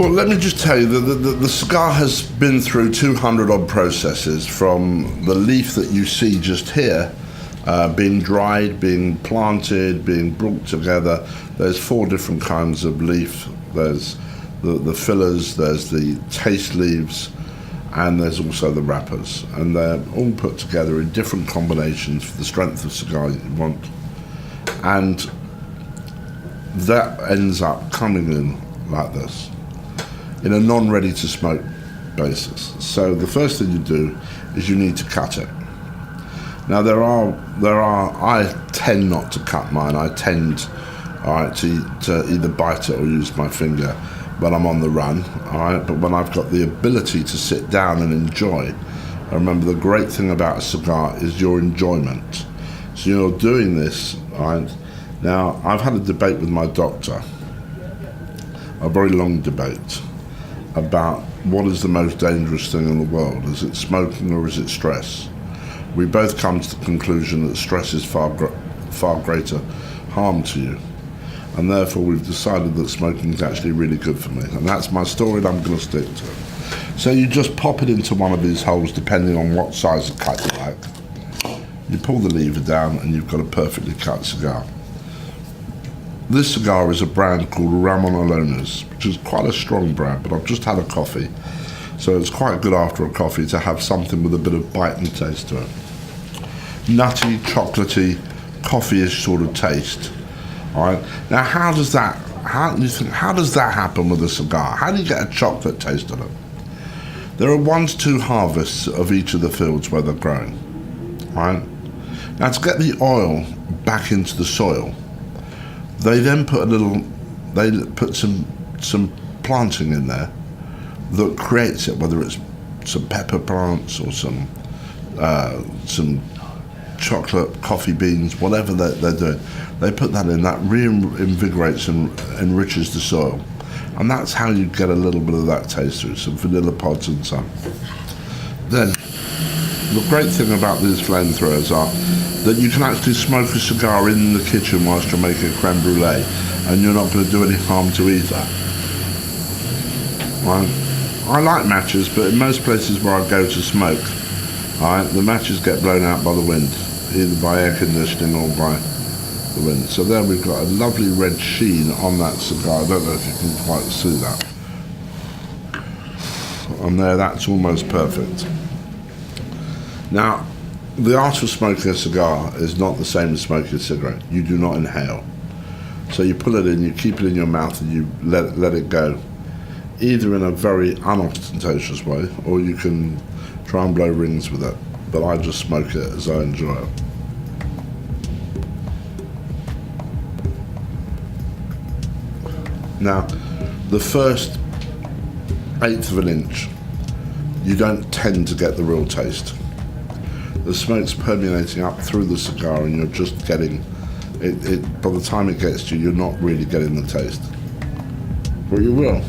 Well, let me just tell you that the cigar has been through 200 odd processes, from the leaf that you see just here, being dried, being planted, being brought together. There's 4 different kinds of leaf. There's the fillers, there's the taste leaves, and there's also the wrappers. And they're all put together in different combinations for the strength of cigar you want. And that ends up coming in like this, in a non-ready to smoke basis. So the first thing you do is you need to cut it. Now I tend not to cut mine. I tend to either bite it or use my finger when I'm on the run. But when I've got the ability to sit down and enjoy, I remember the great thing about a cigar is your enjoyment. So you're doing this. Now I've had a debate with my doctor, a very long debate, about what is the most dangerous thing in the world. Is it smoking or is it stress? We both come to the conclusion that stress is far greater harm to you, and therefore we've decided that smoking is actually really good for me, and that's my story, and I'm going to stick to it. So you just pop it into one of these holes, depending on what size of cut you like. You pull the lever down and you've got a perfectly cut cigar. This cigar is a brand called Ramon Alones, which is quite a strong brand, but I've just had a coffee, so it's quite good after a coffee to have something with a bit of bite and taste to it. Nutty, chocolatey, coffee-ish sort of taste. All right. Now, how does that happen with a cigar? How do you get a chocolate taste on it? There are 1 to 2 harvests of each of the fields where they're growing. All right. Now, to get the oil back into the soil, they then put some planting in there that creates it, whether it's some pepper plants or some chocolate, coffee beans, whatever they're doing. They put that in, that reinvigorates and enriches the soil. And that's how you get a little bit of that taste through, some vanilla pods and some. Then, the great thing about these flamethrowers are that you can actually smoke a cigar in the kitchen whilst you're making a creme brulee, and you're not going to do any harm to either. Right? I like matches, but in most places where I go to smoke, the matches get blown out by the wind, either by air conditioning or by the wind. So there we've got a lovely red sheen on that cigar. I don't know if you can quite see that. And there, that's almost perfect. Now, the art of smoking a cigar is not the same as smoking a cigarette. You do not inhale. So you pull it in, you keep it in your mouth, and you let it go, either in a very unostentatious way, or you can try and blow rings with it. But I just smoke it as I enjoy it. Now, the first 1/8 of an inch, you don't tend to get the real taste. The smoke's permeating up through the cigar, and you're just getting it. By the time it gets to you, you're not really getting the taste. But you will.